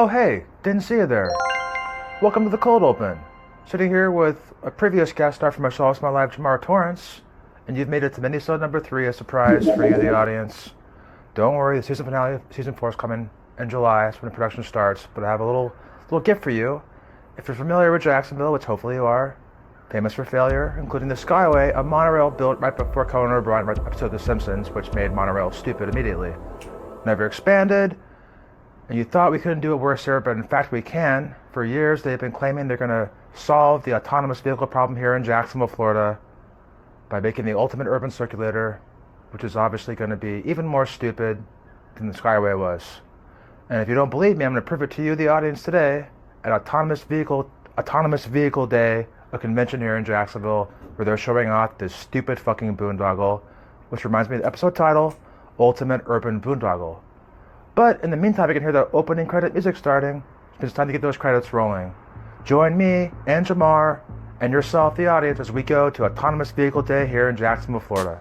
Oh hey, didn't see you there. Welcome to the Cold Open. Sitting here with a previous guest star from My Show My Life, Jamar Torrance, and you've made it to minisode number 3, a surprise for you, the audience. Don't worry, the season finale of season 4 is coming in July. That's when the production starts. But I have a little gift for you. If you're familiar with Jacksonville, which hopefully you are, famous for failure, including the Skyway, a monorail built right before Conan O'Brien episode of The Simpsons, which made monorail stupid immediately. Never expanded, and you thought we couldn't do it worse here, but in fact we can. For years they've been claiming they're going to solve the autonomous vehicle problem here in Jacksonville, Florida, by making the ultimate urban circulator, which is obviously going to be even more stupid than the Skyway was. And if you don't believe me, I'm going to prove it to you, the audience, today at Autonomous Vehicle Day, a convention here in Jacksonville, where they're showing off this stupid fucking boondoggle, which reminds me of the episode title, Ultimate Urban Boondoggle. But in the meantime, you can hear the opening credit music starting. It's time to get those credits rolling. Join me and Jamar and yourself, the audience, as we go to Autonomous Vehicle Day here in Jacksonville, Florida.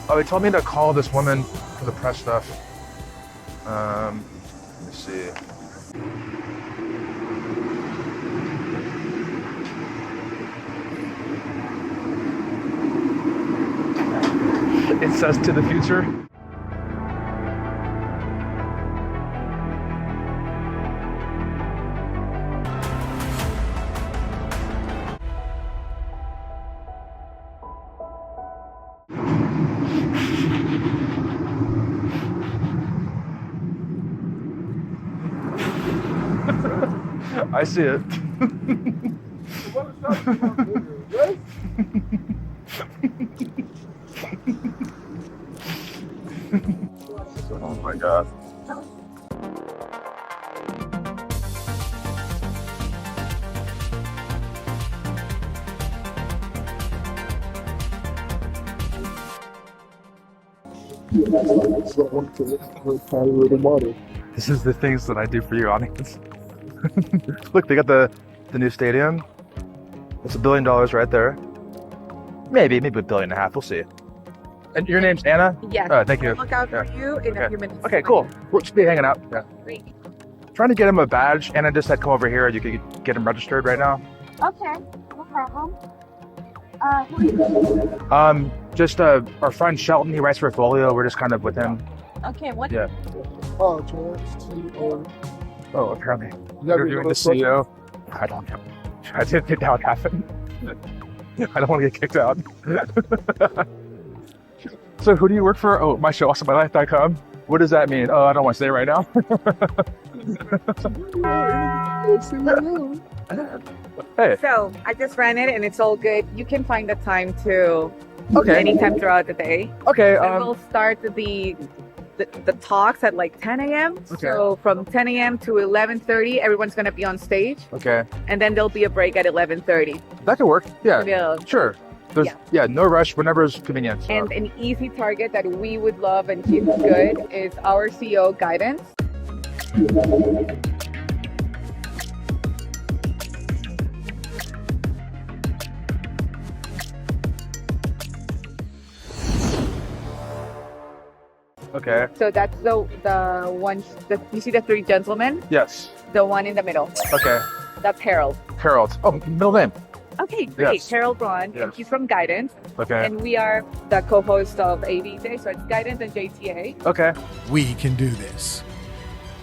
Oh, he told me to call this woman for the press stuff. Let me see. It says to the future. I see it. Oh my God. This is the things that I do for you, audience. Look, they got the new stadium. It's $1 billion right there. Maybe $1.5 billion. We'll see. And your name's Anna? Yes. Thank you. I'll look out for you in a few minutes. Okay, cool. We'll just be hanging out. Yeah. Great. Trying to get him a badge. Anna just said come over here. You could get him registered right now. Okay, no problem. Who are you? Just our friend Shelton. He writes for Folio. We're just kind of with him. Okay, what? Yeah. Oh, George. Oh, apparently. Interviewing the CEO. I don't know. I didn't think that would happen. I don't want to get kicked out. So who do you work for? Oh, myshow.com. What does that mean? Oh, I don't want to say right now. Hey. So I just ran it and it's all good. You can find the time to Okay. anytime throughout the day. Okay. And we'll start the talks at like 10 a.m. Okay. So from 10 a.m. to 11:30, everyone's going to be on stage. Okay. And then there'll be a break at 11:30. That could work. Yeah. Yeah. Sure. There's no rush. Whenever's convenient. So. And an easy target that we would love and keep good is our CEO guidance. Okay. So that's the one. You see the three gentlemen? Yes. The one in the middle. Okay. That's Harold. Harold. Oh, middle name. Okay, great. Yes. Carol Braun, Yes. and he's from Guidance. Okay. And we are the co-host of AVJ, so it's Guidance and JTA. Okay. We can do this.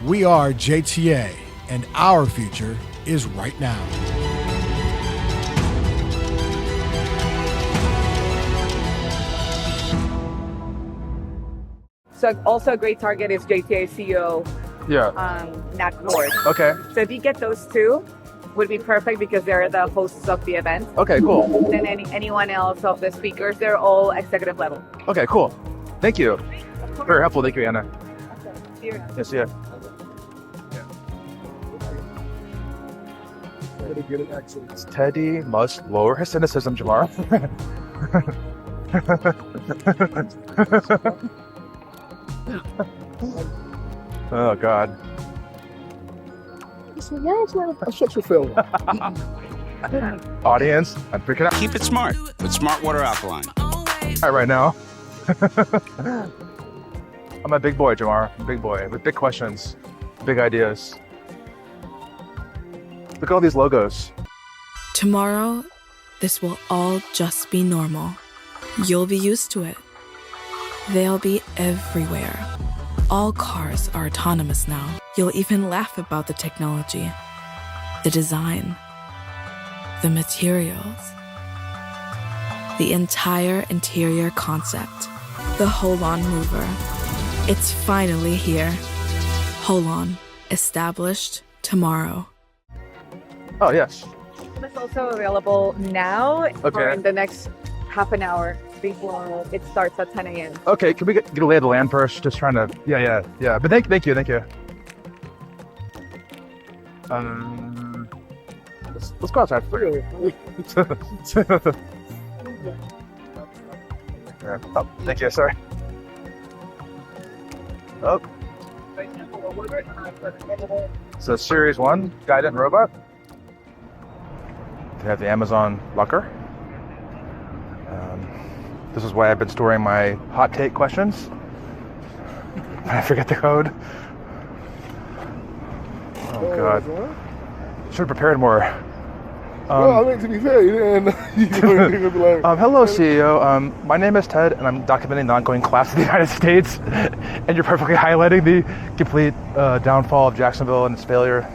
We are JTA, and our future is right now. So also a great target is JTA CEO, Yeah. Nat Ford. Okay. So if you get those two, would be perfect because they're the hosts of the event. Okay, cool. Then anyone else of the speakers, they're all executive level. Okay, cool. Thank you. Very helpful. Thank you, Anna. Okay. See you. Yes, yeah. Teddy must lower his cynicism, Jamar. Oh, God. Shut your film. Audience, I'm freaking out. Keep it smart with Smart Water Alkaline. Right now. I'm a big boy, Jamar. I'm a big boy with big questions, big ideas. Look at all these logos. Tomorrow, this will all just be normal. You'll be used to it. They'll be everywhere. All cars are autonomous now. You'll even laugh about the technology, the design, the materials, the entire interior concept. The Holon Mover. It's finally here. Holon, established tomorrow. Oh, yes. It's also available now or Okay. in the next half an hour before it starts at 10 a.m. Okay, can we get a lay of the land first? Just trying to, yeah. But thank you. Let's go outside. Oh, thank you. Sorry. Oh. So Series 1 guided robot. They have the Amazon locker. This is why I've been storing my hot take questions. I forget the code. Oh, God. Should have prepared more. Well, I mean, to be fair, you didn't. You be like, Hello, CEO. My name is Ted, and I'm documenting the ongoing collapse of the United States. And you're perfectly highlighting the complete downfall of Jacksonville and its failure.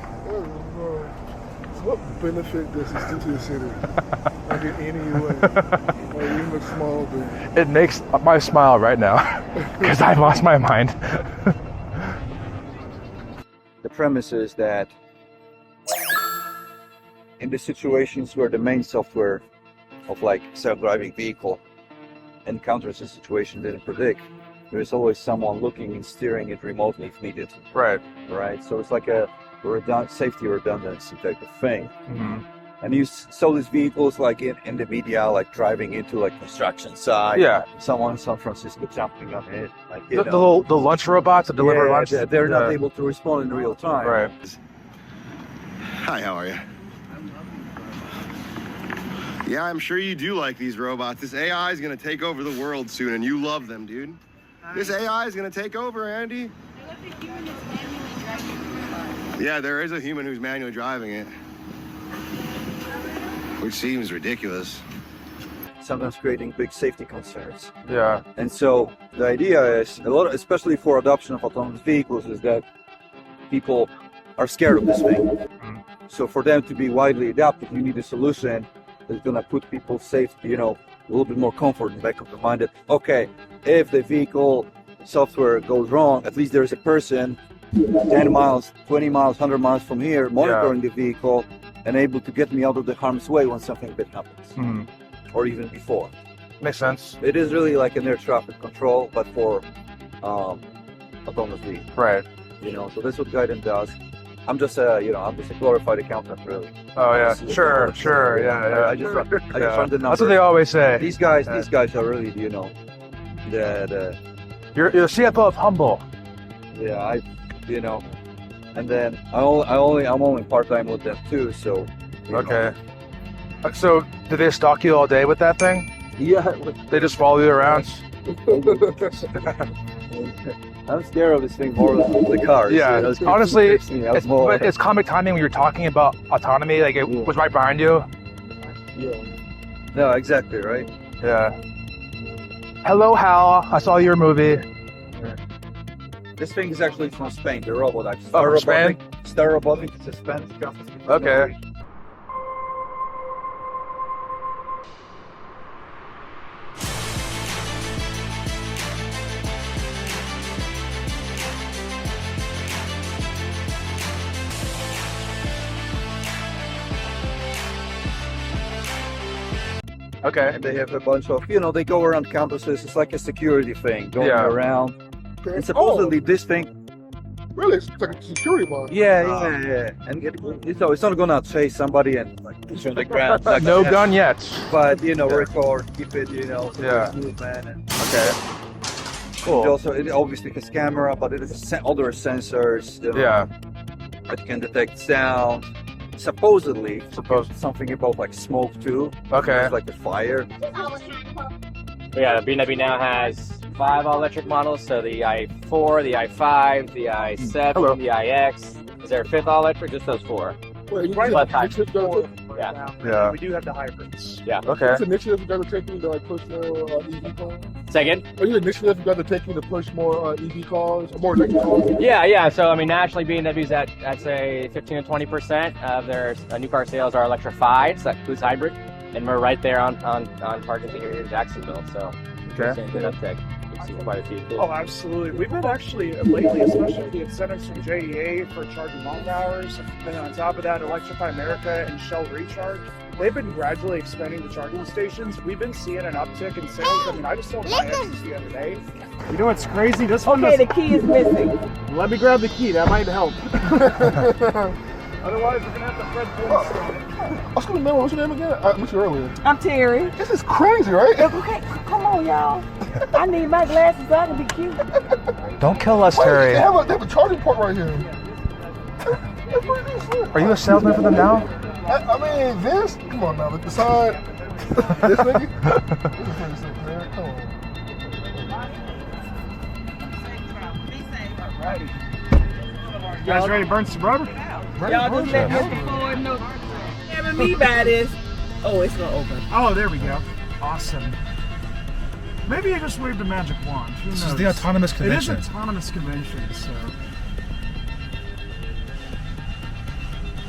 what benefit does this do to the city? Like in any way? Or even a small bit? It makes my smile right now because I've lost my mind. The premise is that in the situations where the main software of like self-driving vehicle encounters a situation they didn't predict, there is always someone looking and steering it remotely if needed. Right. Right. So it's like a safety redundancy type of thing. Mm-hmm. And you saw these vehicles like in the media, like driving into like construction site. Yeah. Someone in San Francisco jumping on it. Like, The lunch robots that deliver lunch. They're not able to respond in real time. Right. Hi, how are you? Yeah, I'm sure you do like these robots. This AI is going to take over the world soon, and you love them, dude. This AI is going to take over, Andy. Yeah, there is a human who's manually driving it. Which seems ridiculous. Sometimes creating big safety concerns. Yeah. And so the idea is, especially for adoption of autonomous vehicles, is that people are scared of this thing. So for them to be widely adopted, you need a solution that's going to put people safe, a little bit more comfort in the back of the mind that, okay, if the vehicle software goes wrong, at least there's a person 10 miles, 20 miles, 100 miles from here monitoring the vehicle and able to get me out of the harm's way when something bad happens. Mm-hmm. Or even before. Makes sense. It is really like an air traffic control, but for autonomous vehicles. Right. So that's what Guidance does. I'm just a glorified accountant, really. Oh yeah, sure, yeah. I just run the numbers. That's what they always say. These guys are really, the You're the CFO of Humble. yeah, and then I'm only part-time with them too, so. Okay. So, do they stalk you all day with that thing? Yeah. They just follow you around? I'm scared of this thing more than the cars. Yeah, honestly, it's comic timing when you're talking about autonomy. Like, it was right behind you. Yeah. No, exactly, right? Yeah. Hello, Hal. I saw your movie. This thing is actually from Spain, the robot actually. Oh, from Spain? Star Robotic, it's a Spanish company. Okay. Okay. And they have a bunch of, you know, they go around campuses. It's like a security thing going around. And supposedly this thing. Really? It's like a security bar. Yeah. And it's not gonna chase somebody and like push on the ground. Like No that. gun yet. But you know, record, keep it, you know, movement. And Okay. Cool. it obviously has camera, but it has other sensors. You know, Yeah. that can detect sound. Supposedly, something about like smoke too. Okay. It's like a fire. Yeah, the BMW now has 5 all-electric models, so the i4, the i5, the i7, Hello. the iX. Is there a 5th all-electric? Just those 4. Wait, Right. Yeah. We do have the hybrids. Yeah. Okay. What's the initiative you guys are taking to like push more EV cars? Second? Are you initiative you guys are taking to push more EV cars, or more electric cars? Yeah. So, I mean, nationally, BMW's at, I'd say, 15 to 20% of their new car sales are electrified, so that includes hybrid. And we're right there on target here in Jacksonville, so we're seeing good uptake. We've seen quite a few. Oh, absolutely. We've been actually, lately, especially with the incentives from JEA for charging long hours, and then on top of that, Electrify America and Shell Recharge. They've been gradually expanding the charging stations. We've been seeing an uptick in sales. I mean, I just sold my X's the other day. You know what's crazy? This one Okay, the key is missing. Let me grab the key. That might help. Otherwise, we're going to have to Fred Flintstone it. What's your name? What's your name again? I met you earlier. I'm Terry. This is crazy, right? Okay, come on, y'all. I need my glasses so I can be cute. Don't kill us, Wait, Terry. they have a charging port right here. Are you a salesman for them now? I mean, this. Come on now, look the side. This nigga. This is pretty sick, man. Come on. You guys ready to burn some rubber? Y'all just let Mr. Ford know. Having me by this. Oh, it's gonna open. Oh, there we go. Awesome. Maybe I just waved a magic wand. Who knows? This is the autonomous convention. It is an autonomous convention, so.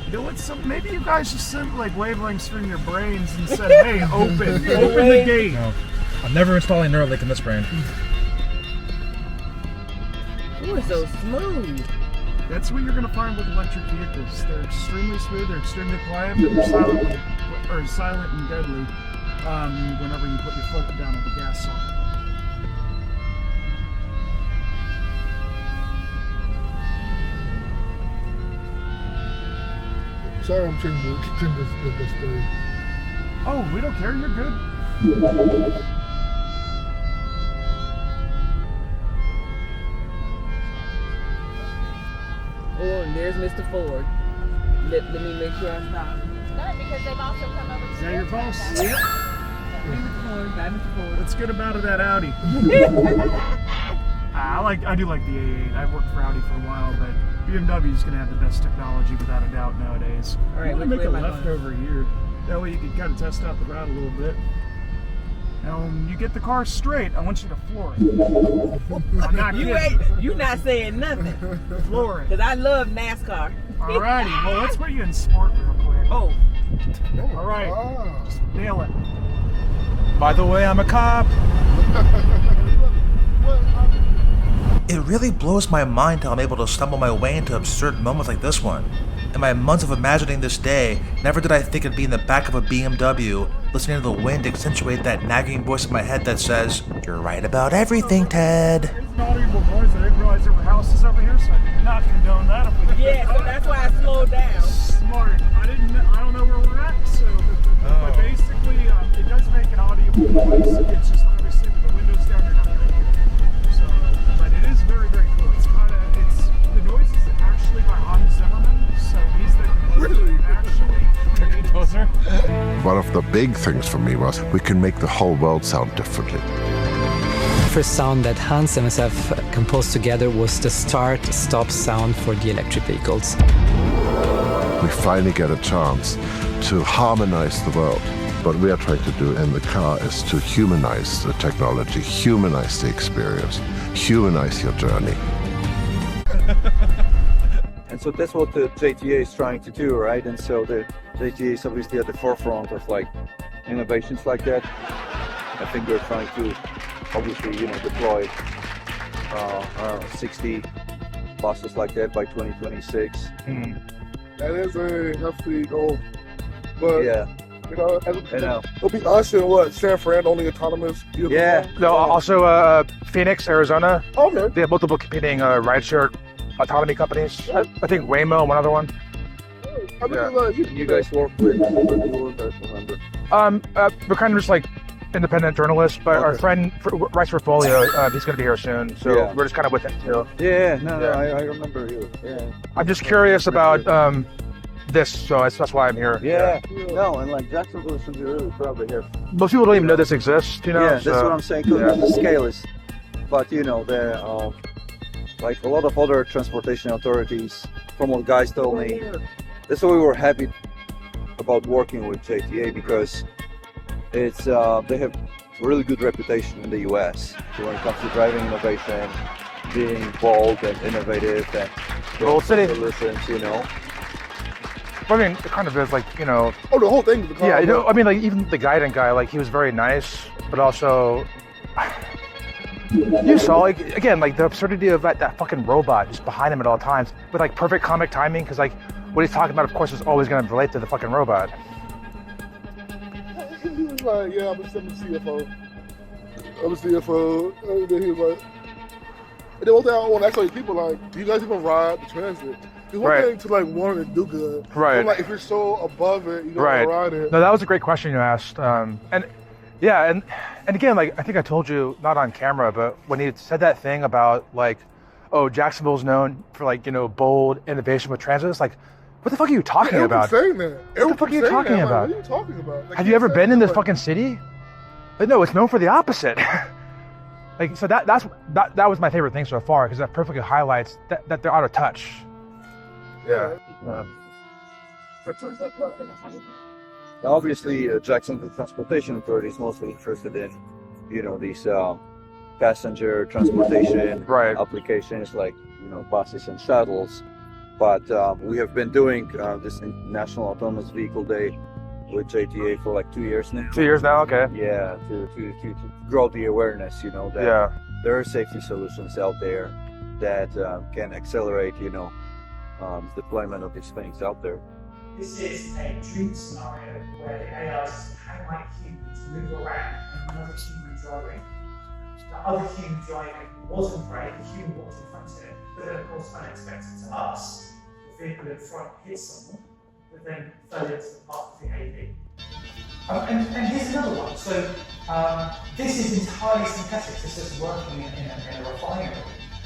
You know what? Maybe you guys just sent like wavelengths from your brains and said, "Hey, open the gate." No. I'm never installing Neuralink in this brain. Ooh, it's so smooth. That's what you're gonna find with electric vehicles. They're extremely smooth. They're extremely quiet. But they're silent and deadly. Whenever you put your foot down on the gas on. Sorry, I'm changing this story. Oh, we don't care. You're good. Oh, and there's Mr. Ford. Let me make sure I stop. Because they've also come over to Is that your boss? Yep. Mr. Ford, bye, Mr. Ford. What's good about that Audi? I do like the A8. I've worked for Audi for a while, but BMW is going to have the best technology without a doubt nowadays. All right, I'm going to which make a way am I left going? over here. That way you can kind of test out the route a little bit. Now, when you get the car straight, I want you to floor it. I'm not kidding. You not saying nothing. Floor it. Because I love NASCAR. Alrighty, well, let's put you in sport real quick. Oh. All right, just nail it. By the way, I'm a cop. It really blows my mind how I'm able to stumble my way into absurd moments like this one. In my months of imagining this day, never did I think I'd be in the back of a BMW, listening to the wind accentuate that nagging voice in my head that says, "You're right about everything, Ted." There's audible noise. I didn't realize there were houses over here, so I did not condone that. If we Yeah, so that's why I slowed down. Smart. I don't know where we're at, so. But basically, it does make an audible noise. It's just obviously with the windows down, you're not going to hear it. So, but it is very, very cool. The noise is actually by Hans Zimmerman, so he's the composer who actually created it. One of the big things for me was we can make the whole world sound differently. The first sound that Hans and myself composed together was the start-stop sound for the electric vehicles. We finally get a chance to harmonize the world. What we are trying to do in the car is to humanize the technology, humanize the experience, humanize your journey. And so that's what the JTA is trying to do, right? And so the JTA is obviously at the forefront of like innovations like that. I think we're trying to obviously, deploy 60 buses like that by 2026. That is a hefty goal, but yeah, it'll be us and what? San Fran, only autonomous vehicle. Yeah. No, also Phoenix, Arizona. Okay. They have multiple competing rideshare autonomy companies. I think Waymo, one other one. You guys work with, I remember. We're kind of just like independent journalists, but our friend writes for Folio. He's going to be here soon, so we're just kind of with him too. Yeah, I remember you. Yeah. I'm just curious about this, so that's why I'm here. Yeah. No, and like Jacksonville should be really proud to hear. Most people don't even know this exists, Yeah, that's what I'm saying. The scale is, but the like a lot of other transportation authorities, from what guys told me, that's why we were happy about working with JTA, because it's they have really good reputation in the US when it comes to driving innovation, being bold and innovative and bold city solutions, I mean, it kind of is like, Oh, the whole thing is the car. Yeah, I mean, like even the guiding guy, like he was very nice, but also you saw, like, again, like the absurdity of that fucking robot just behind him at all times with like perfect comic timing, because like what he's talking about, of course, is always going to relate to the fucking robot. He was like, yeah, I'm a CFO. I'm a CFO. And then he was like, and then one thing I want to ask like people, like, do you guys even ride the transit? It's one thing to like want to do good. Right. So, like, if you're so above it, you don't want to ride it. No, that was a great question you asked. And again, like I think I told you, not on camera, but when he said that thing about like, oh, Jacksonville's known for like, bold innovation with transit, it's like, what the fuck are you talking about? Saying that. What the fuck are you talking about? What are you talking about? Like, have you ever been in this fucking city? Like, no, it's known for the opposite. Like, so that was my favorite thing so far, because that perfectly highlights that they're out of touch. Yeah. Obviously, Jacksonville Transportation Authority is mostly interested in, these passenger transportation applications like, buses and shuttles. But we have been doing this National Autonomous Vehicle Day with JTA for like 2 years now. 2 years now, okay. Yeah, to grow the awareness, that there are safety solutions out there that can accelerate, deployment of these things out there. This is a dream scenario where the AI system had like humans move around and another human driving. The other human driving wasn't great, the human walked in front of it, but then of course unexpected to us, the vehicle in front hit someone, but then fell into the path of the AV. And here's another one. So this is entirely synthetic. This is working in a refinery.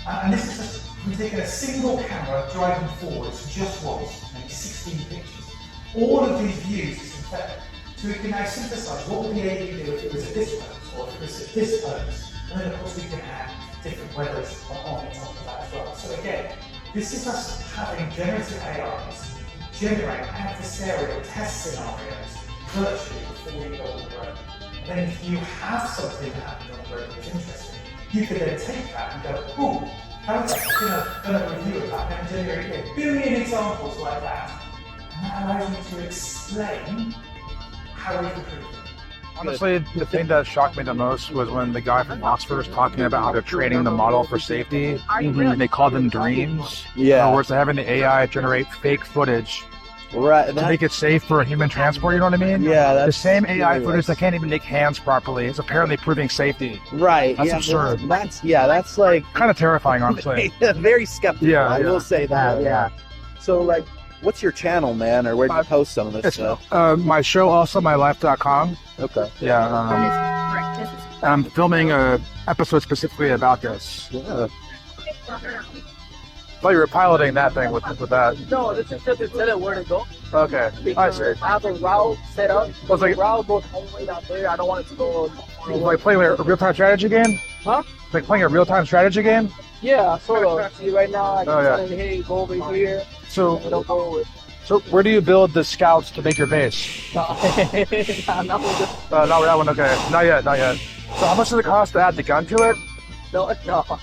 And this is just we've taken a single camera driving forwards, just once, maybe 16 pictures. All of these views are synthetic. So we can now synthesize what would the AV do if it was at this pose, or if it was at this pose. And then of course we can add different weathers on top of that as well. So again, this is us having generative AIs generate adversarial test scenarios virtually before we go on the road. And then if you have something that happened on the road that was interesting, you could then take that and go, ooh, how is that? Done a review of that and generate a billion examples like that. And that allows me to explain how we've improved it. Honestly, the thing that shocked me the most was when the guy from Oxford was talking about how they're training the model for safety. And they call them dreams. Yeah. In other words, they're having the AI generate fake footage. Right. To make it safe for human transport, you know what I mean? Yeah. The same AI footage that can't even make hands properly is apparently proving safety. Right. That's absurd. That's like kind of terrifying, honestly. Very skeptical. Yeah, I will say that. Yeah. So like, what's your channel, man, or where do you post some of this stuff? My show, also mylife.com. Okay. Yeah. I'm filming a episode specifically about this. Yeah. I thought you were piloting that thing with that. No, this is just to tell it where to go. Okay. Because I have a route set up. It's like, the route goes all the way down there. I don't want it to go. Like playing a real-time strategy game? Huh? Like playing a real-time strategy game? Yeah, sort of. See, right now I can tell it, hey, go over here. So, it'll go with. So where do you build the scouts to make your base? Not with this. Not with that one. Okay, not yet. So how much does it cost to add the gun to it? No,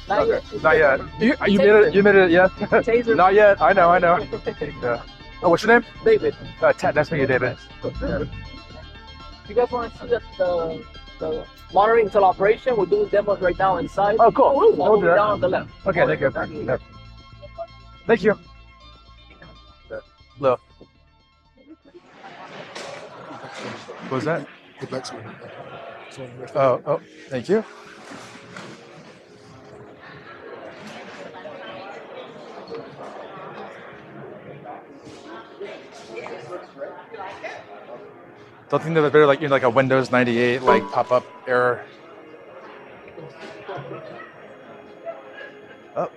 not yet. Not yet. You made it. You made it. Yeah. Taser. Not yet. I know. Yeah. Oh, what's your name? David. Ted. Nice to meet you, David. You guys want to see the monitoring until operation? We're doing demos right now inside. Oh, cool. We'll do that. Down on the left. Okay, thank you. Yeah. Thank you. Hello. What was that? The black one. Oh, thank you. Don't think they're better like like a Windows 98 like pop-up error. Oh.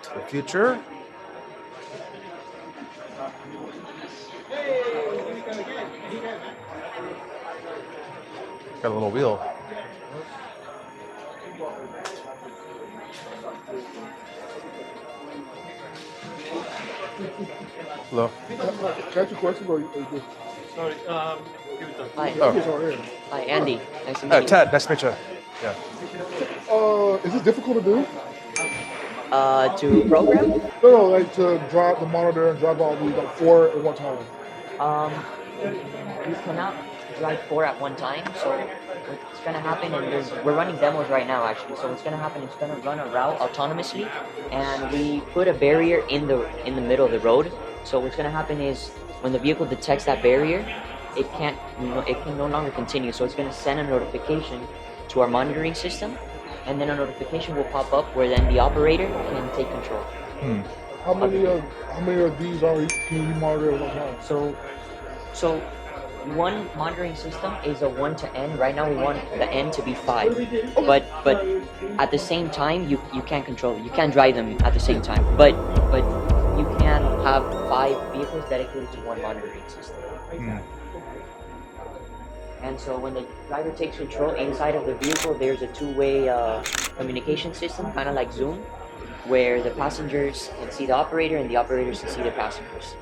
To the future. Got a little wheel. Hello. Can I ask you a question? Or you good? Sorry. Hi. Oh. Hi, Andy. Nice to meet you. Ted. Nice to meet you. Yeah. Is this difficult to do? To program? No, like to drive the monitor and drive all these like 4 at one time. You cannot drive 4 at one time, so what's going to happen is we're running demos right now actually, so what's going to happen is it's going to run a route autonomously, and we put a barrier in the middle of the road. So what's going to happen is when the vehicle detects that barrier, it can no longer continue, so it's going to send a notification to our monitoring system, and then a notification will pop up where then the operator can take control. How many of these can you monitor at one time? So one monitoring system is a 1 to n. Right now we want the n to be 5, but at the same time you can't control it. You can't drive them at the same time, but you can have 5 vehicles dedicated to one monitoring system. And so when the driver takes control inside of the vehicle, there's a 2-way communication system, kind of like Zoom, where the passengers can see the operator and the operators can see the passengers.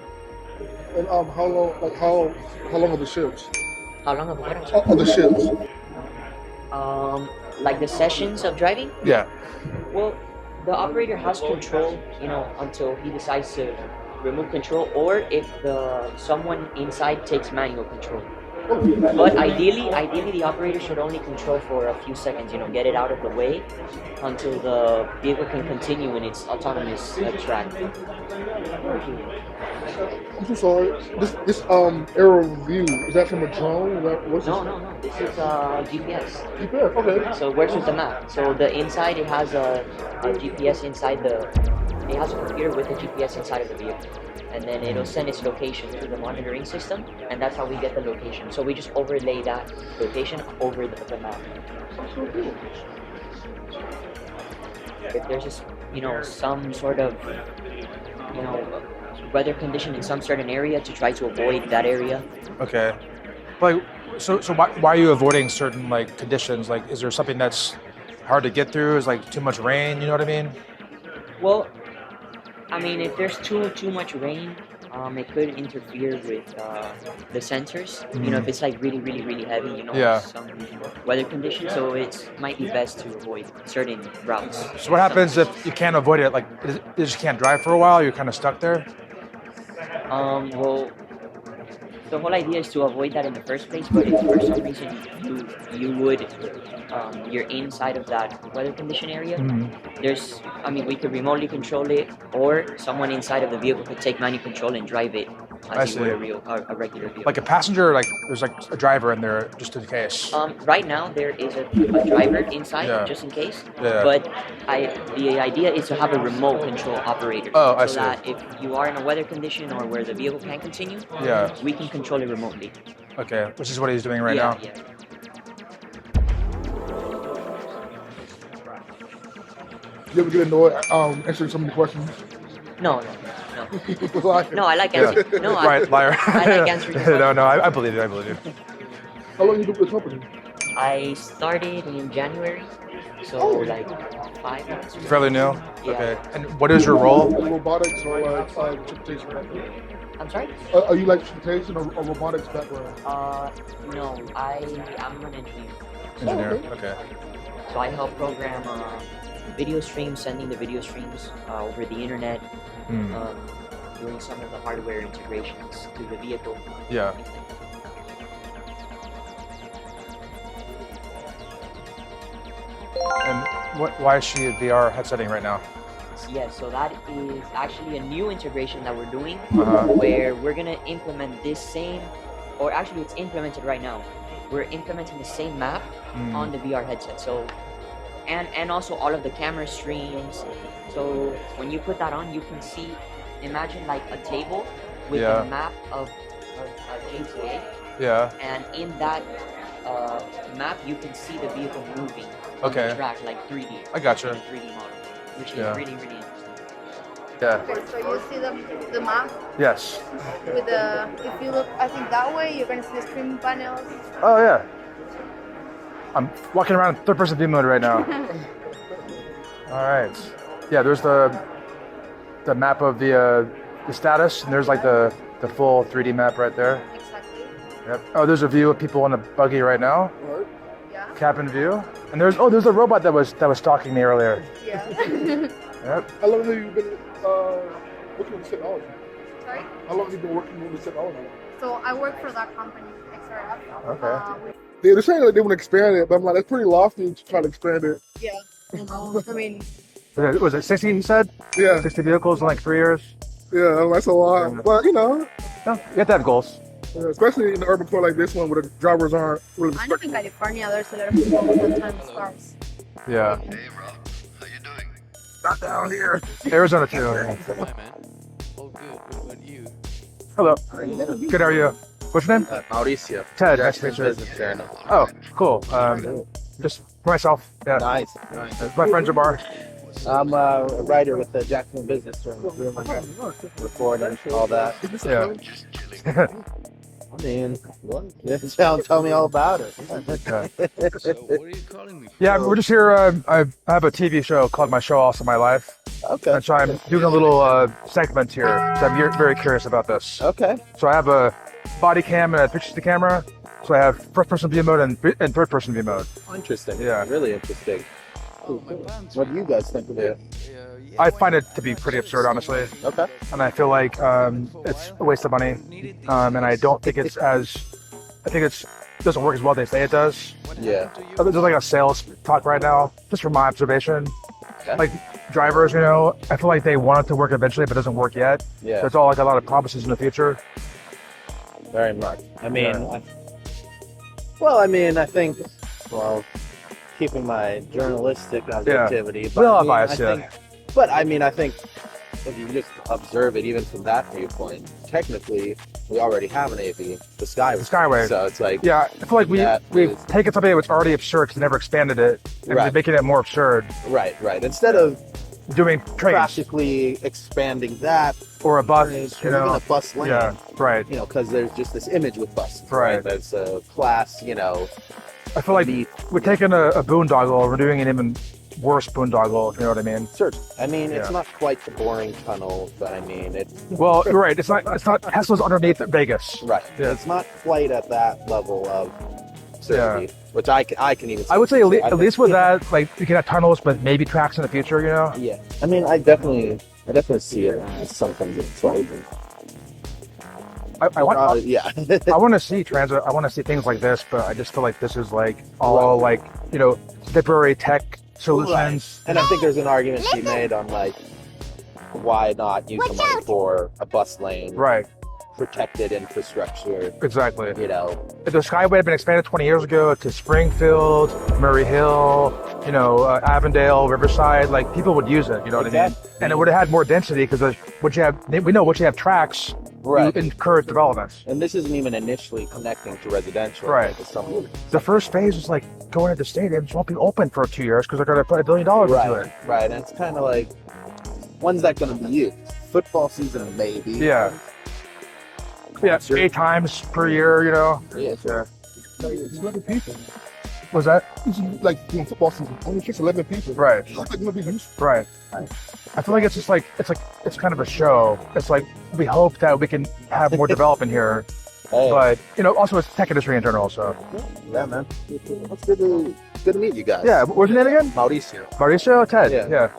And how long are the shifts? How long of what? Are the shifts? Like the sessions of driving? Yeah. Well, the operator has control, until he decides to remove control, or if someone inside takes manual control. But ideally the operator should only control for a few seconds, get it out of the way until the vehicle can continue in its autonomous track. I'm so sorry. This aerial view, is that from a drone? No. This is GPS. GPS, okay. So it works with the map. So the inside, it has a GPS inside it has a computer with a GPS inside of the vehicle. And then it'll send its location to the monitoring system, and that's how we get the location. So we just overlay that location over the map. If there's just, some sort of, weather condition in some certain area, to try to avoid that area. Okay. Like, so why are you avoiding certain conditions? Like, is there something that's hard to get through? Is too much rain? You know what I mean? Well, I mean, if there's too much rain, it could interfere with the sensors. If it's really, really, really heavy, some weather conditions. So it might be best to avoid certain routes. So what happens if you can't avoid it? Like, you just can't drive for a while? You're kind of stuck there? Well, the whole idea is to avoid that in the first place. But if for some reason you're inside of that weather condition area, we could remotely control it, or someone inside of the vehicle could take manual control and drive it as you would a regular vehicle. Like a passenger, there's a driver in there just in case. Right now there is a driver inside just in case. Yeah. But the idea is to have a remote control operator. Oh, I so see. that if you are in a weather condition or where the vehicle can't continue, we can control it remotely. Okay, which is what he's doing right now. Yeah. You ever get annoyed answering some of the questions? No. Liar. No, I like answering. Yeah. No, right, liar. I like answering. No, I believe you. How long you been with the company? I started in January. So like 5 months. Fairly new? Yeah. Okay. And what is your role? Robotics or like transportation background? I'm sorry? Are you like transportation or robotics background? No, I'm an engineer. Engineer, okay. So I help program video streams, sending the video streams over the internet, doing some of the hardware integrations to the vehicle. Yeah. And why is she VR headsetting right now? Yeah, so that is actually a new integration that we're doing where we're going to implement this same, or actually it's implemented right now. We're implementing the same map on the VR headset. So, and also all of the camera streams. So when you put that on, you can see, imagine like a table with a map of GTA. Yeah. And in that map, you can see the vehicle moving on the track like 3D. I gotcha. 3D model, which is really, really interesting. Yeah. Okay, so you see the map? Yes. With the, if you look, I think that way, you're going to see the streaming panels. Oh, yeah. I'm walking around in third-person view mode right now. All right. Yeah, there's the map of the status, and there's like the full 3D map right there. Exactly. Yep. Oh, there's a view of people in a buggy right now. Yeah. Cabin view. And there's a robot that was stalking me earlier. Yeah. Yep. How long have you been working with technology? Sorry? How long have you been working with technology? So I work for that company, XRF. Okay. They're saying like they want to expand it, but I'm like, that's pretty lofty to try to expand it. Yeah. I mean, Was it 60 you said? Yeah. 60 vehicles in like 3 years? Yeah, that's a lot. But you know, you have to have goals. Especially in the urban core like this one where the drivers aren't really. I know in California there's a lot of people with autonomous cars. Yeah. Hey, bro. How you doing? Not down here. Arizona too. Hi, man. All good. What about you? Hello. Good, how are you? What's your name? Mauricio. Ted, nice to meet you. Business journal. Oh, cool. Just for myself. Yeah. Nice. My friends are bar. I'm a writer with the Jacksonville Business Journal. Doing my reporting, all that. Yeah. I mean, tell me all about it. Yeah, we're just here. I have a TV show called My Show Also My Life. Okay. And so I'm doing a little segment here. So I'm very curious about this. Okay. So I have a body cam and a picture to the camera. So I have first-person view mode and third-person view mode. Interesting. Yeah. Really interesting. What do you guys think of it? I find it to be pretty absurd, honestly. Okay. And I feel like it's a waste of money. And I don't think it doesn't work as well as they say it does. Yeah. There's like a sales talk right now, just from my observation. Okay. Like drivers, I feel like they want it to work eventually, but it doesn't work yet. Yeah. So it's all like a lot of promises in the future. Very much. I mean, Yeah. I think, keeping my journalistic objectivity. Yeah. But We all I have mean, bias, I yeah. think, but I think if you just observe it, even from that viewpoint, technically we already have an AV, the Skyway. So it's like, yeah, I feel like we've taken something that was already absurd because never expanded it, and we're making it more absurd. Right. Instead of doing trains, practically expanding that, or a bus, or even a bus lane. Yeah, right. Because there's just this image with buses. Right. There's a class. I feel like we're taking a boondoggle, we're doing an even worse boondoggle, if you know what I mean. Sure. It's not quite the boring tunnel, but it's... Well, you're right. It's not Tesla's underneath Vegas. Right. Yeah. It's not quite at that level of certainty, which I can even... I would say at least with that, like, you can have tunnels, but maybe tracks in the future, Yeah. I definitely see it as something that's like... I want to see transit. I want to see things like this, but I just feel like this is like all like temporary tech solutions. Right. And I think there's an argument to be made on like why not use the money for a bus lane, right? Protected infrastructure. Exactly. If the Skyway had been expanded 20 years ago to Springfield, Murray Hill, Avondale, Riverside, like people would use it. You know what I mean? And it would have had more density because once you have tracks. Right. You encourage developments. And this isn't even initially connecting to residential. Right. The first phase is like going into stadiums won't be open for 2 years because they're going to put $1 billion into it. Right. And it's kind of like, when's that going to be used? Football season, maybe. Yeah. Yeah, 8 times per year, Yeah. It's other people. Was that? Like doing football season. Only just 11 people. Right. That's like gonna be useful. Right. I feel like it's just like it's kind of a show. It's like we hope that we can have more development here, but you know, also it's tech industry in general. So Yeah, man. It's good to meet you guys. yeah, what's your name again? Mauricio. Mauricio, Ted. Yeah.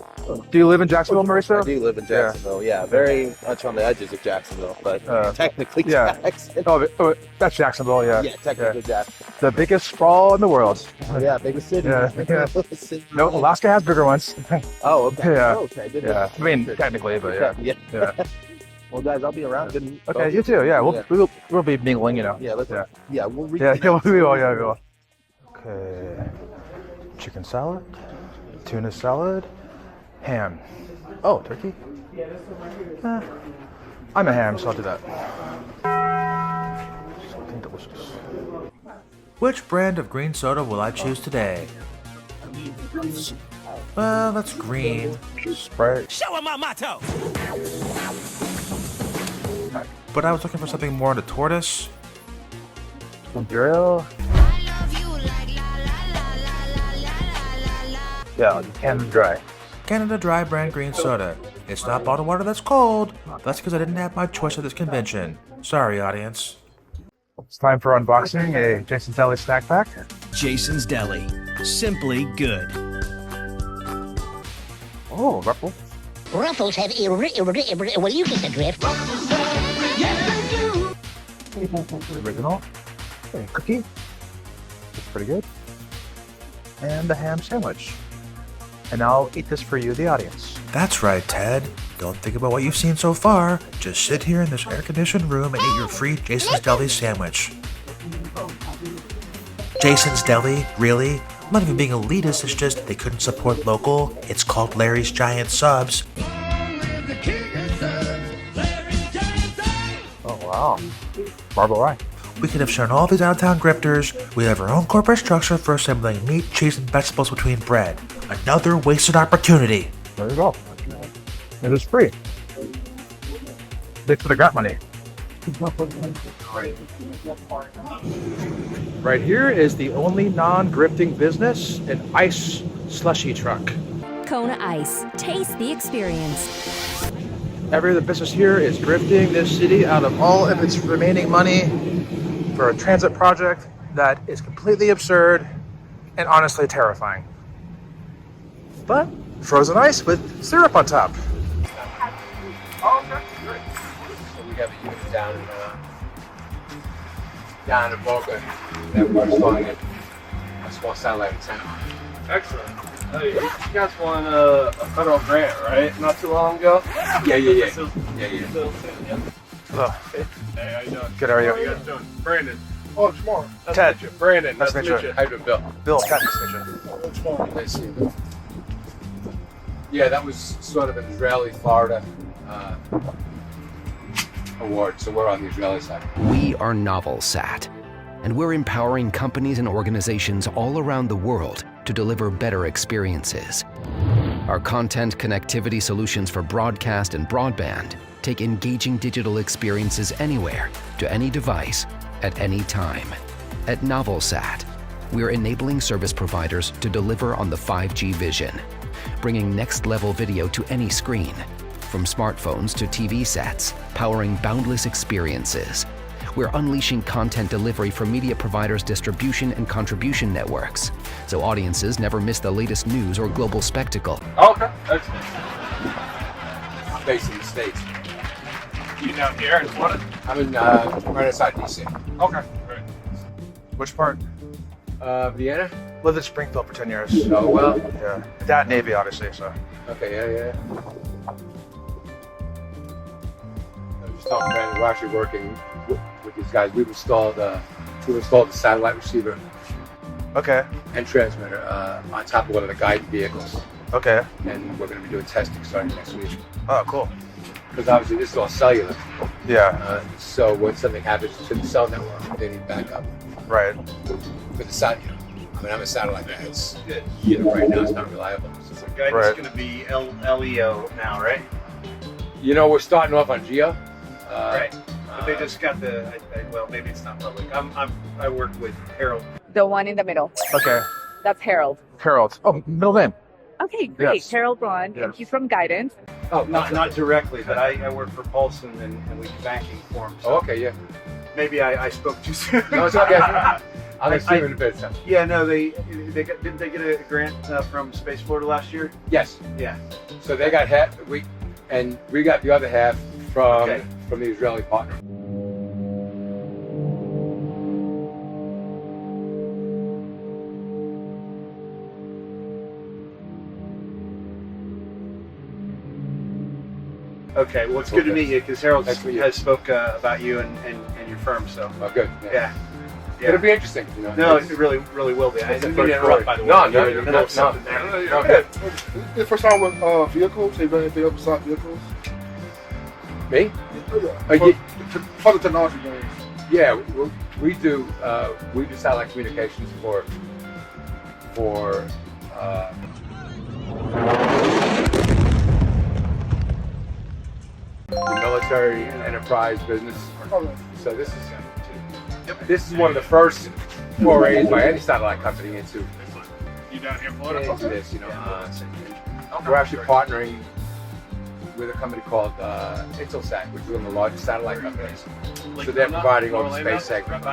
Do you live in Jacksonville, Mauricio? I do live in Jacksonville, yeah. Very much on the edges of Jacksonville, but technically Jacksonville. Oh, that's Jacksonville. Yeah. Yeah, technically Jacksonville. The biggest sprawl in the world. Yeah, biggest city. Yeah. No, Alaska has bigger ones. Oh, okay. Yeah. Oh, okay. Good. Yeah. I mean, technically, but yeah. Yeah. Well, guys, I'll be around. Good. Okay, you too. Yeah, we'll be mingling, you know. Yeah, let's. Yeah, we'll. We will. Okay. Chicken salad, tuna salad, ham. Oh, turkey. I'm a ham, so I'll do that. Something delicious. Which brand of green soda will I choose today? Well, that's green. Sprite. Show him my motto. But I was looking for something more on the tortoise. Imperial. Yeah, Canada Dry. Canada Dry brand green soda. It's not bottled water that's cold. That's because I didn't have my choice at this convention. Sorry, audience. It's time for unboxing a Jason's Deli snack pack. Jason's Deli. Simply good. Oh, Ruffle. Ruffles have well, you get the drift. Original. A cookie. That's pretty good. And the ham sandwich. And I'll eat this for you, the audience. That's right, Ted. Don't think about what you've seen so far. Just sit here in this air-conditioned room and eat your free Jason's Deli sandwich. Jason's Deli? Really? I'm not even being elitist, it's just they couldn't support local. It's called Larry's Giant Subs. Oh, wow. Marble Rye. We could have shown all the downtown grifters we have our own corporate structure for assembling meat, cheese, and vegetables between bread. Another wasted opportunity. There you go. It is free. They could have got money. Right here is the only non-grifting business, an ice slushy truck. Kona Ice. Taste the experience. Every other business here is grifting this city out of all of its remaining money for a transit project that is completely absurd and honestly terrifying. But frozen ice with syrup on top. So we have a unit down in Boca that we're installing a small satellite antenna on. Excellent. Hey, you guys won a federal grant, right? Not too long ago? Yeah. Hello. Hey, how you doing? Good, how are you? How you guys doing? Brandon. Oh, tomorrow. Ted. Brandon. Nice to meet you. How you doing, Bill? Bill, Ted, nice to meet you. Tomorrow. Nice to see you. Yeah, that was sort of an Israeli-Florida award, so we're on the Israeli side. We are NovelSat, and we're empowering companies and organizations all around the world to deliver better experiences. Our content connectivity solutions for broadcast and broadband take engaging digital experiences anywhere, to any device, at any time. At NovelSat, we're enabling service providers to deliver on the 5G vision, bringing next-level video to any screen, from smartphones to TV sets, powering boundless experiences. We're unleashing content delivery for media providers' distribution and contribution networks, so audiences never miss the latest news or global spectacle. Okay, excellent. I'm based in the States. You down here in Florida? I'm in right outside DC. Okay, great. Which part? Vienna? Lived in Springfield for 10 years. Oh, well. Yeah. That Navy, obviously, so. Okay, yeah. I was just talking about we're actually working with these guys. We've installed the satellite receiver. Okay. And transmitter on top of one of the guided vehicles. Okay. And we're going to be doing testing starting next week. Oh, cool. Because obviously this is all cellular. Yeah. So when something happens to the cell network, they need backup. Right. For the satellite, I mean, I'm a satellite guy. It's right now it's not reliable. So guidance is going to be LEO now, right? You know, we're starting off on GEO. Right. But they just got the well, maybe it's not public. I work with Harold. The one in the middle. Okay. That's Harold. Harold. Oh, middle name. Okay, great. Yes. Harold Braun, and he's from Guidance. Oh, not directly, but I work for Paulson and we do banking for him. So okay, yeah. Maybe I spoke too soon. No, it's okay. I'll assume in a bit. So. Yeah, no, didn't they get a grant from Space Florida last year? Yes. Yeah. So they got half, we got the other half from the Israeli partner. Okay, well, it's good to meet you because Harold has spoke about you and your firm. So. Oh, good. Yeah. It'll be interesting. You know, no, it really will be. I didn't mean to interrupt, by the way. No. The first time with vehicles, have you done anything else besides vehicles? Me? For the technology games. Yeah, we do satellite communications for the military enterprise business. So this is one of the first forays by any satellite company into this. You know, we're actually partnering with a company called Intelsat, which is one of the largest satellite companies. So they're providing all the space segment.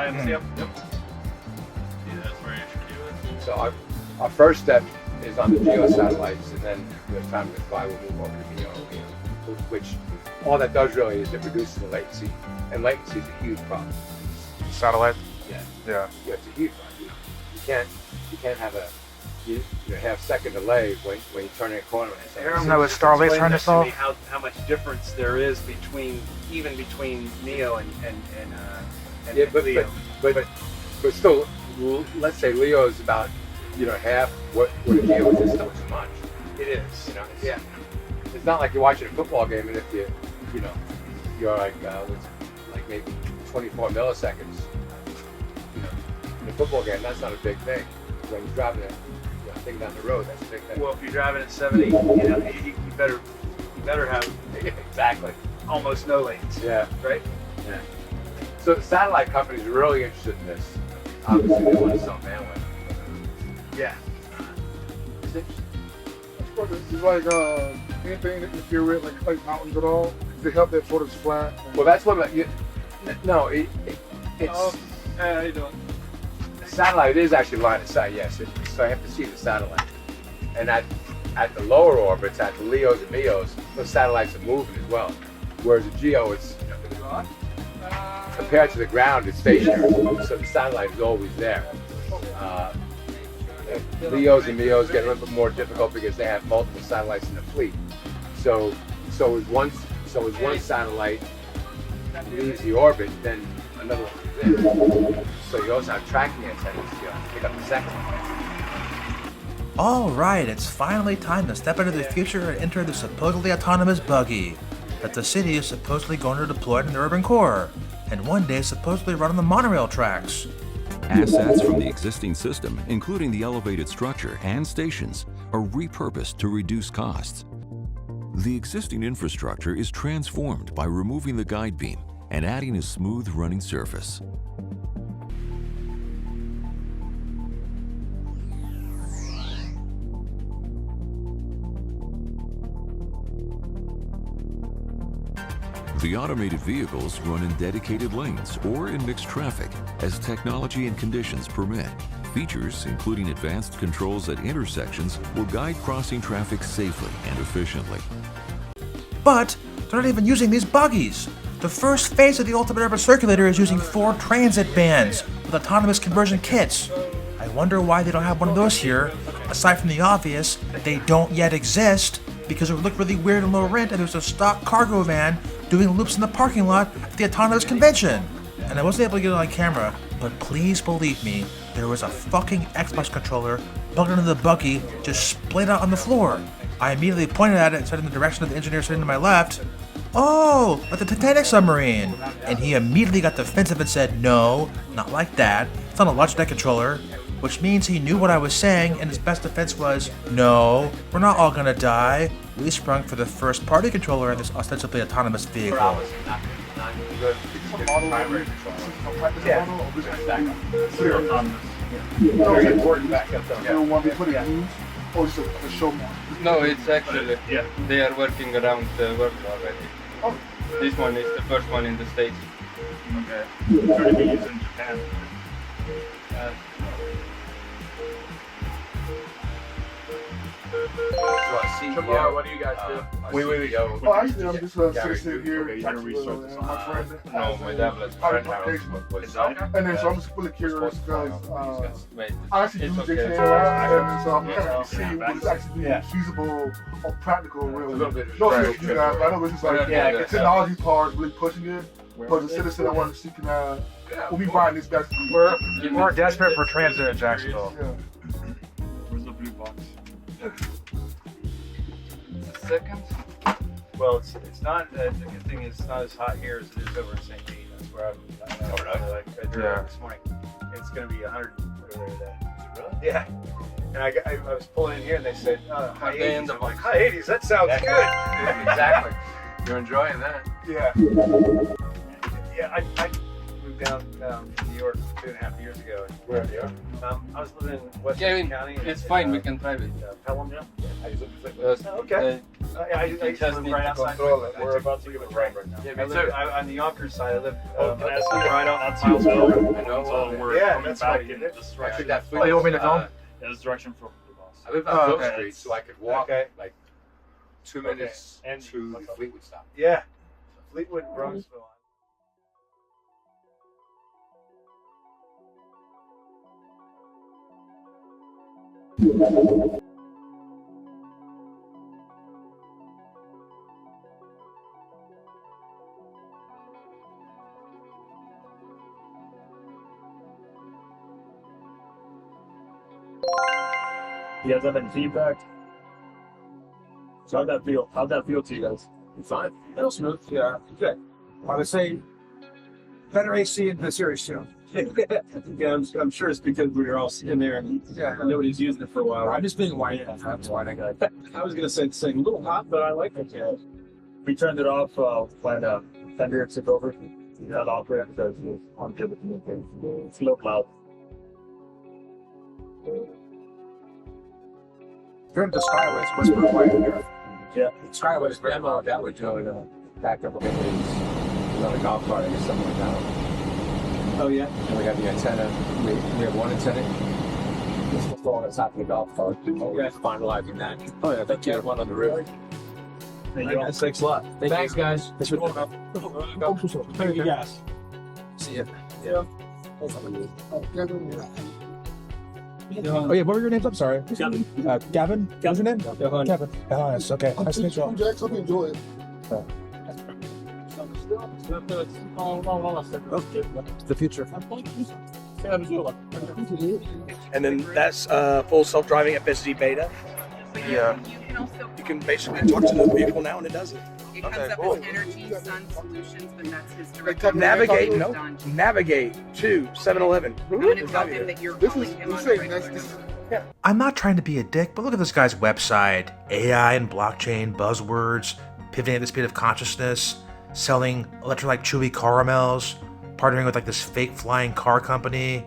So our first step is on the geo satellites, and then as time goes by, we'll move over to MEO, which all that does really is it reduces the latency, and latency is a huge problem. Satellite? Yeah, it's a huge problem. You can't have a half-second delay when you're turning a corner. Harold, no, it's Starlight's trying to solve. How much difference there is between Neo and Leo. But still, let's say Leo is about half what a Neo is. It's still too much. It is. It's not like you're watching a football game and if you're like maybe 24 milliseconds. In a football game, that's not a big thing. When you're driving a thing down the road, that's a big thing. Well, if you're driving at 70, you better have exactly almost no latency. Yeah. Right. Yeah. So the satellite companies are really interested in this. Obviously, they want to sell bandwidth. Yeah. It's like anything that interfere with like mountains at all. Does it help that Florida's flat? Well, that's what. It's. How you doing? Satellite is actually line of sight, yes. So I have to see the satellite. And at the lower orbits, at the Leos and Meos, those satellites are moving as well. Whereas the GEO, it's compared to the ground, it's stationary. So the satellite is always there. Leos and Meos get a little bit more difficult because they have multiple satellites in the fleet. So as one satellite leaves the orbit, then another one is in. So you also have tracking antennas to pick up the second one. Alright, it's finally time to step into the future and enter the supposedly autonomous buggy that the city is supposedly going to deploy in the urban core, and one day supposedly run on the monorail tracks. Assets from the existing system, including the elevated structure and stations, are repurposed to reduce costs. The existing infrastructure is transformed by removing the guide beam and adding a smooth running surface. The automated vehicles run in dedicated lanes or in mixed traffic as technology and conditions permit. Features, including advanced controls at intersections, will guide crossing traffic safely and efficiently. But they're not even using these buggies. The first phase of the Ultimate Urban Circulator is using 4 transit bands with autonomous conversion kits. I wonder why they don't have one of those here, aside from the obvious that they don't yet exist, because it would look really weird and low rent and there's a stock cargo van doing loops in the parking lot at the autonomous convention. And I wasn't able to get it on camera, but please believe me, there was a fucking Xbox controller plugged into the buggy, just splayed out on the floor. I immediately pointed at it and said in the direction of the engineer sitting to my left, "Oh, like the Titanic submarine." And he immediately got defensive and said, "No, not like that. It's not a Logitech controller." Which means he knew what I was saying, and his best defense was, "No, we're not all gonna die. We sprung for the first party controller in this ostensibly autonomous vehicle." Good. Primary Yeah. Very important backup. You want me to put it in use, or just a show more? No, it's actually they are working around the world already. Oh. This one is the first one in the States. Okay. Trying to be used in Japan. Tomorrow, what do you guys do? Wait. Oh, actually, I'm just sitting here. Okay, Jacksonville, research and my friend. No, my tablet's friend house. And then so I'm just really curious because I actually do okay. JK, and so I'm kind of seeing what is actually feasible or practical, really. No, you guys, I know it's just like the technology part is really pushing it. But as a citizen, I want to see we'll be buying this back. We're desperate for transit in Jacksonville. Where's the blue box? Second. Well, it's not. The good thing is it's not as hot here as it is over in St. Pete. That's where I drove this morning. It's going to be 100 over there today. Really? Yeah. And I was pulling in here and they said high 80s. I'm like, high 80s? That sounds good. Exactly. You're enjoying that. Yeah. Yeah, I moved down to New York 2.5 years ago. Where are you? I was living in Westchester County. It's fine. We can drive it. Pelham, yeah. Okay. I used to live right outside. We're about to give it right now. Yeah, me too. On the Yonkers side, I live right off Milesville. I know. Yeah, that's back right. in this direction. Oh, you want me to film? Yeah, this direction from the boss. I live on Oak Street, so I could walk like 2 minutes to the Fleetwood stop. Yeah. Fleetwood, Bronxville. You guys have any feedback? So how'd that feel? How'd that feel to you guys? Fine. Real smooth, yeah. Good. I would say better AC in the series too. Yeah, I'm sure it's because we were all sitting there and nobody's using it for a while. I'm just being white. That's why I got. I was gonna say the same. A little hot, but I like it. Yeah. We turned it off when Fender took over. We got off there because it was on pivot. It's a little loud. During the Skyways was pretty quiet here. Yeah. Skyways demo that would do back up a bit. Another golf cart or something like that. Oh yeah. And we got the antenna. We have one antenna. It's still on the top of the golf cart. We're finalizing that. Oh yeah, thank you. One on the roof. Thank you. Thanks a lot. Thanks, guys. Thank you guys. See ya. Yeah. Oh yeah, what were your names? I'm sorry. Gavin. Gavin? What was your name? Kevin. Yes, okay. Nice to meet you all. Jax, hope you enjoy it. The future. And then that's full self-driving FSD beta. Yeah. You can basically talk to the vehicle now and it does it. It comes up cool. as Energy Sun Solutions, but that's his direct. Navigate to 7-Eleven. I'm going to tell him that you're calling him on the regular number. I'm not trying to be a dick, but look at this guy's website. AI and blockchain, buzzwords, pivoting at the speed of consciousness, selling electrolyte chewy caramels, partnering with like this fake flying car company.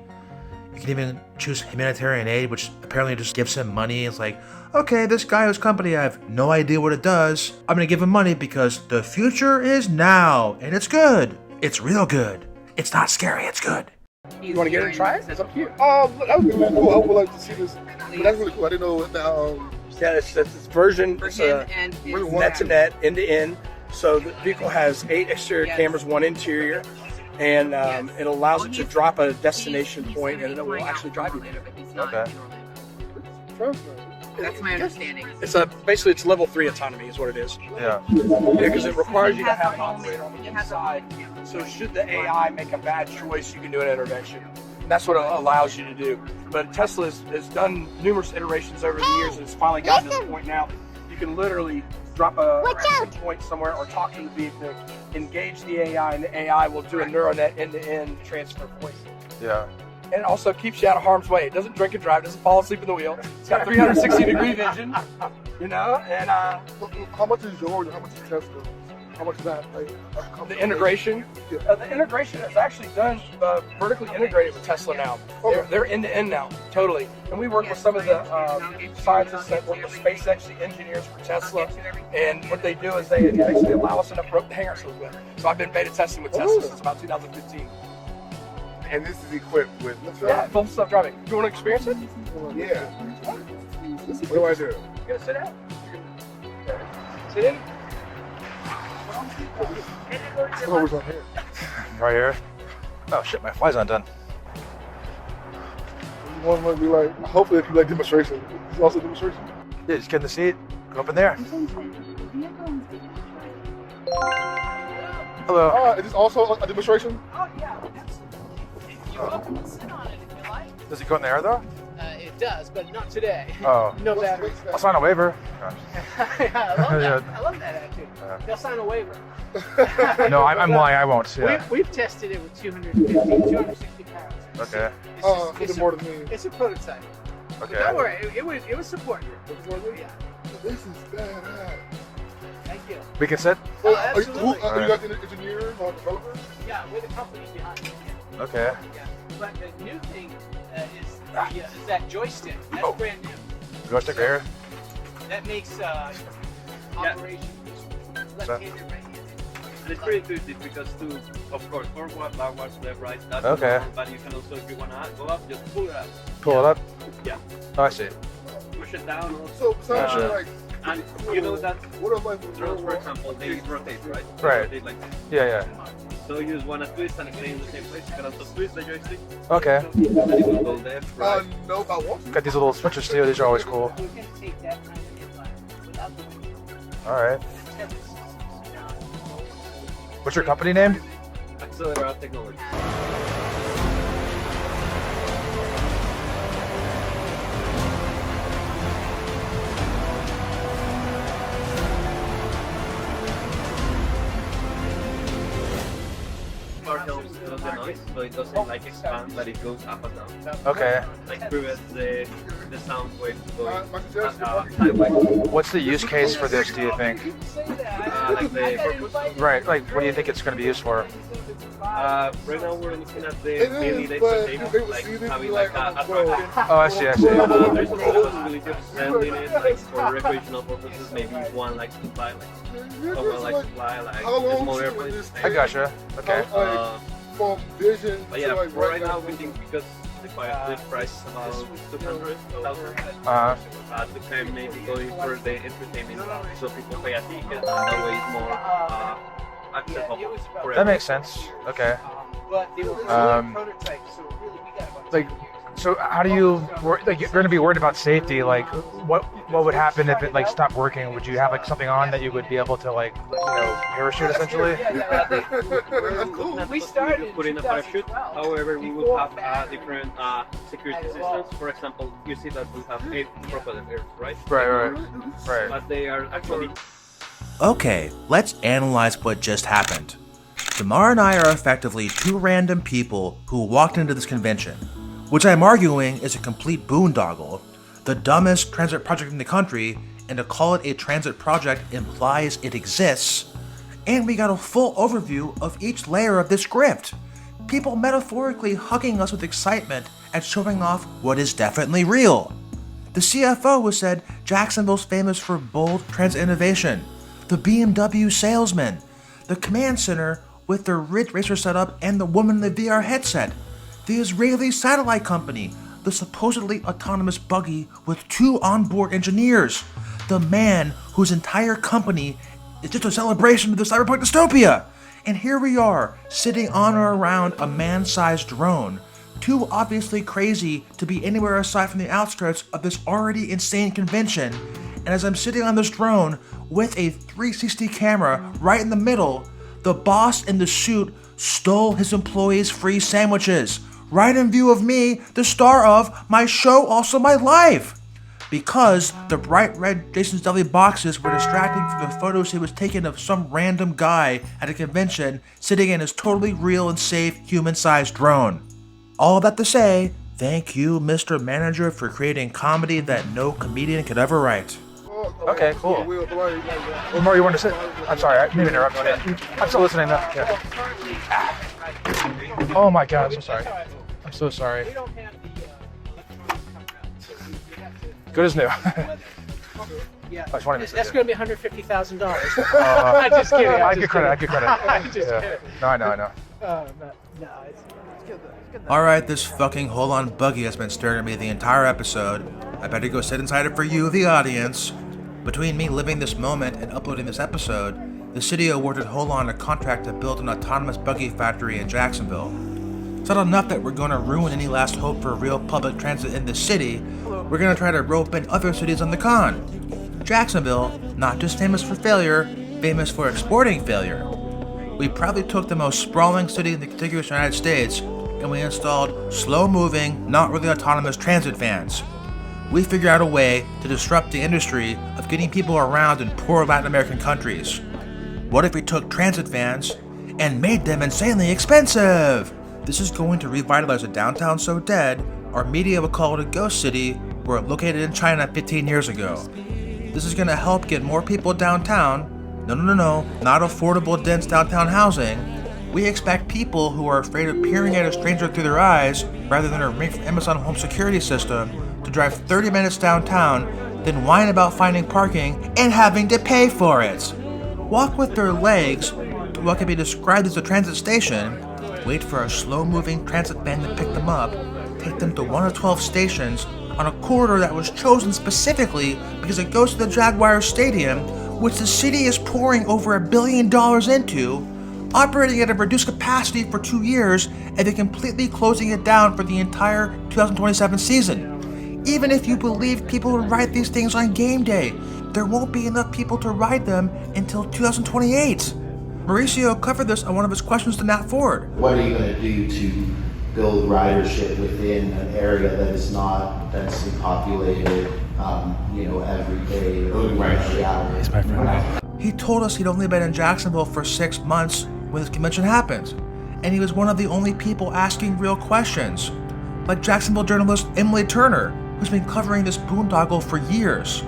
You can even choose humanitarian aid, which apparently just gives him money. It's like, okay, this guy whose company, I have no idea what it does. I'm gonna give him money because the future is now, and it's good. It's real good. It's not scary, it's good. You want to get it and try it? It's up to you. That would be really cool. I would like to see this. But that's really cool. I didn't know what the Yeah, it's version. It's net to net, end to end. So the vehicle has 8 exterior cameras, 1 interior, and it allows it to drop a destination point, and it will actually drive you there. Okay. That's my understanding. It's basically it's level 3 autonomy is what it is. Yeah. Because it requires you to have an operator on the inside. So should the AI make a bad choice, you can do an intervention. And that's what it allows you to do. But Tesla has done numerous iterations over the years, and it's finally gotten to the point now you can literally drop a action point somewhere or talk to the vehicle, engage the AI, and the AI will do a neural net end-to-end transfer voice. Yeah. And it also keeps you out of harm's way. It doesn't drink and drive, doesn't fall asleep in the wheel. It's got 360-degree vision, you know, and how much is yours and how much is Tesla? How much is that? Like, The integration, the integration is actually done vertically integrated with Tesla now. They're end to end now, totally. And we work with some of the scientists that work with SpaceX, the engineers for Tesla. And what they do is they actually allow us enough rope to hang ourselves with. So I've been beta testing with Tesla since about 2015. And this is equipped with full self-driving. Do you want to experience it? Yeah. What do I do? You gotta sit down. Sit in. Right here. Oh shit, my fly's undone. One might be like, hopefully if you like demonstration. Is it also demonstration? Yeah, just get in the seat, go up in there. Hello. Is this also a demonstration? Oh yeah, sit on it if you like. Does it go in the air though? It does, but not today. Oh. No batteries. I'll sign a waiver. I love that attitude. They'll sign a waiver. No, I'm lying. I won't. Yeah. We've tested it with 260 pounds. Okay. It's more than me. It's a prototype. Okay. But don't worry, it was support. Yeah. This is badass. Thank you. We can sit? Well, absolutely. Are you guys engineers or developers? Yeah, we're the company behind it. Okay. Yeah. But the new thing is that joystick. That's brand new. Joystick right here? That makes operation left-handed, right-handed. And it's pretty intuitive because of course, forward, backwards, left, right, that's okay. normal, but you can also, if you want to go up, just pull it up. Pull it up? Yeah. Oh, I see. Push it down also. So like, and you know that what if like drones, for example, they rotate, right? They Right. rotate like this. Yeah. So you just want to twist and stay in the same place. You can also twist the joystick. Okay. And it will go left, right. No, I won't. Got these little switches too. These are always cool. Alright. What's your company name? Accelerated Technology. Part helps the noise, so it doesn't like expand, but it goes up and down. Okay. Like prevents the sound wave going What's the use case for this, do you think? like the purpose. Right, like what do you think it's going to be used for? Right now we're looking at the daily entertainment, like having like a attraction. Oh, I see. There's also the possibility of sending it like for recreational purposes, maybe one like to fly, like someone like to fly like small airplanes. I gotcha. Okay. From vision But yeah, to like right now we think because the price is about 200,000. The time maybe going for the entertainment, so people pay a ticket, and that way it's more accessible for That makes sense. Okay. But they were prototypes, so really we got about Like, so how do you like? You're going to be worried about safety. Like, what would happen if it like stopped working? Would you have like something on that you would be able to like, parachute essentially? We started put in a parachute. However, we will have different security systems. For example, you see that we have 8 propellers, right? Right. But they are actually. Okay, let's analyze what just happened. Damar and I are effectively two random people who walked into this convention, which I'm arguing is a complete boondoggle, the dumbest transit project in the country, and to call it a transit project implies it exists, and we got a full overview of each layer of this grift. People metaphorically hugging us with excitement and showing off what is definitely real. The CFO said Jacksonville's famous for bold transit innovation, the BMW salesman, the command center with their Ridge Racer setup and the woman in the VR headset, the Israeli satellite company, the supposedly autonomous buggy with 2 onboard engineers, the man whose entire company is just a celebration of the cyberpunk dystopia. And here we are, sitting on or around a man-sized drone, too obviously crazy to be anywhere aside from the outskirts of this already insane convention. And as I'm sitting on this drone with a 360 camera right in the middle, the boss in the suit stole his employees' free sandwiches, right in view of me, the star of my show, Also My Life. Because the bright red Jason's Deli boxes were distracting from the photos he was taking of some random guy at a convention sitting in his totally real and safe human-sized drone. All that to say, thank you, Mr. Manager, for creating comedy that no comedian could ever write. Okay, cool. What more you want to say? I'm sorry, I didn't interrupt. I'm still listening though. Yeah. Oh my God, I'm so sorry. I'm so sorry. Good as new. That's going to be $150,000. I'm just kidding. I get credit. I'm just kidding. No, I know. It's good. Alright, this fucking hold-on buggy has been staring at me the entire episode. I better go sit inside it for you, the audience. Between me living this moment and uploading this episode, the city awarded Hold-On a contract to build an autonomous buggy factory in Jacksonville. It's not enough that we're going to ruin any last hope for real public transit in this city, we're going to try to rope in other cities on the con. Jacksonville, not just famous for failure, famous for exporting failure. We proudly took the most sprawling city in the contiguous United States, and we installed slow-moving, not really autonomous transit vans. We figured out a way to disrupt the industry of getting people around in poor Latin American countries. What if we took transit vans and made them insanely expensive? This is going to revitalize a downtown so dead, our media will call it a ghost city, where it located in China 15 years ago. This is going to help get more people downtown. No, not affordable, dense downtown housing. We expect people who are afraid of peering at a stranger through their eyes, rather than a ring from Amazon home security system, to drive 30 minutes downtown, then whine about finding parking and having to pay for it. Walk with their legs to what can be described as a transit station, wait for a slow-moving transit van to pick them up, take them to one of 12 stations on a corridor that was chosen specifically because it goes to the Jaguars Stadium, which the city is pouring over $1 billion into, operating at a reduced capacity for 2 years, and then completely closing it down for the entire 2027 season. Even if you believe people would ride these things on game day, there won't be enough people to ride them until 2028. Mauricio covered this on one of his questions to Nat Ford. What are you going to do to build ridership within an area that is not densely populated, every day or every hour? He told us he'd only been in Jacksonville for 6 months when this convention happened, and he was one of the only people asking real questions, like Jacksonville journalist Emily Turner, who's been covering this boondoggle for years.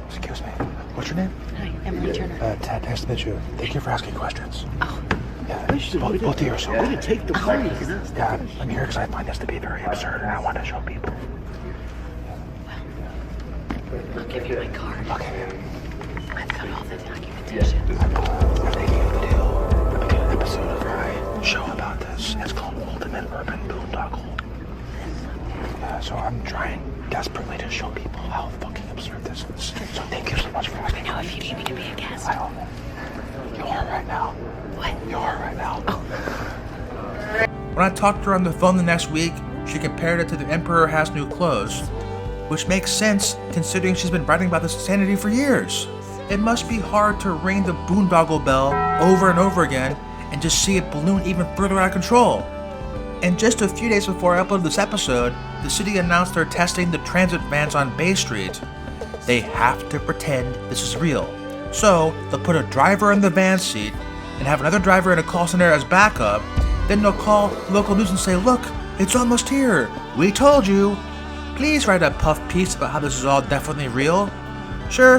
Excuse me, what's your name? Hi, Emily Turner. Nice to meet you. Thank you for asking questions. Oh. Yeah, both of yours. Way to take the money. Yeah, I'm here because I find this to be very absurd, and I want to show people. I'll give you my card. Okay. I've got all the documentation. I'm thinking of the deal. I'm making an episode of my show about this. It's called Ultimate Urban Boondoggle. Yeah, so I'm trying desperately to show people how fucking absurd this is. So thank you so much for asking. I know if you need me to be a guest. I don't know. You are right now. What? You are right now. Oh. When I talked to her on the phone the next week, she compared it to The Emperor Has New Clothes, which makes sense considering she's been writing about this insanity for years. It must be hard to ring the boondoggle bell over and over again and just see it balloon even further out of control. And just a few days before I uploaded this episode, the city announced they're testing the transit vans on Bay Street. They have to pretend this is real. So, they'll put a driver in the van seat and have another driver in a call center as backup. Then they'll call local news and say, "Look, it's almost here. We told you. Please write a puff piece about how this is all definitely real." Sure.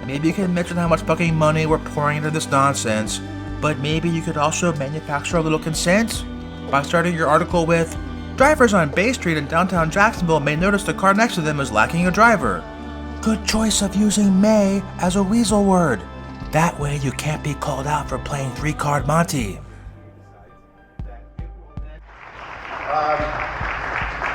Maybe you can mention how much fucking money we're pouring into this nonsense. But maybe you could also manufacture a little consent by starting your article with, "Drivers on Bay Street in downtown Jacksonville may notice the car next to them is lacking a driver. Good choice of using may as a weasel word. That way you can't be called out for playing 3-card Monty."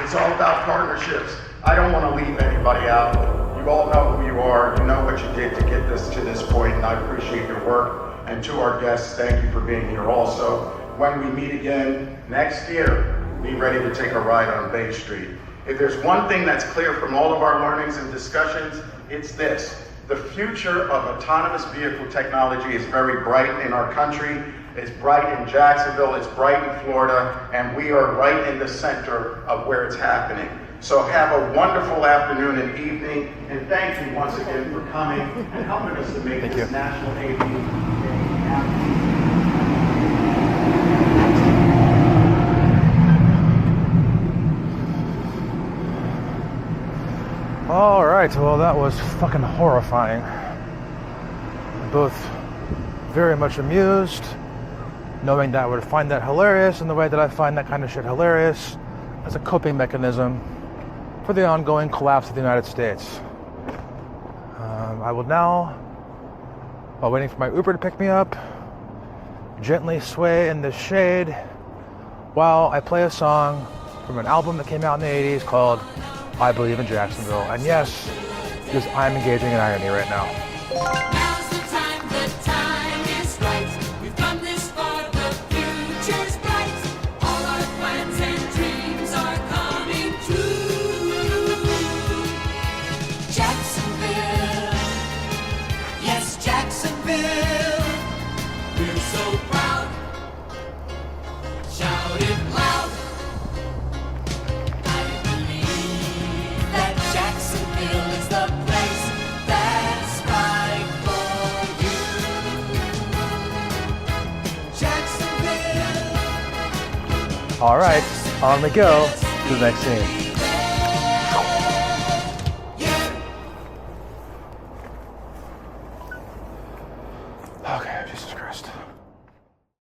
It's all about partnerships. I don't want to leave anybody out. You all know who you are. You know what you did to get this to this point, and I appreciate your work. And to our guests, thank you for being here also. When we meet again next year, be ready to take a ride on Bay Street. If there's one thing that's clear from all of our learnings and discussions, it's this. The future of autonomous vehicle technology is very bright in our country. It's bright in Jacksonville, it's bright in Florida, and we are right in the center of where it's happening. So have a wonderful afternoon and evening, and thank you once again for coming and helping us to make this National AV Day happen. Alright, well that was fucking horrifying. Both very much amused, knowing that I would find that hilarious in the way that I find that kind of shit hilarious as a coping mechanism for the ongoing collapse of the United States. I will now, while waiting for my Uber to pick me up, gently sway in the shade while I play a song from an album that came out in the 80s called I Believe in Jacksonville. And yes, because I'm engaging in irony right now. Now's the time is right. We've come this far, the future's bright. All our plans and dreams are coming true. Jacksonville, yes, Jacksonville. We're so proud. Shout it loud. I believe that Jacksonville is the place that's right for you. Jacksonville. Alright, on we go to the next scene.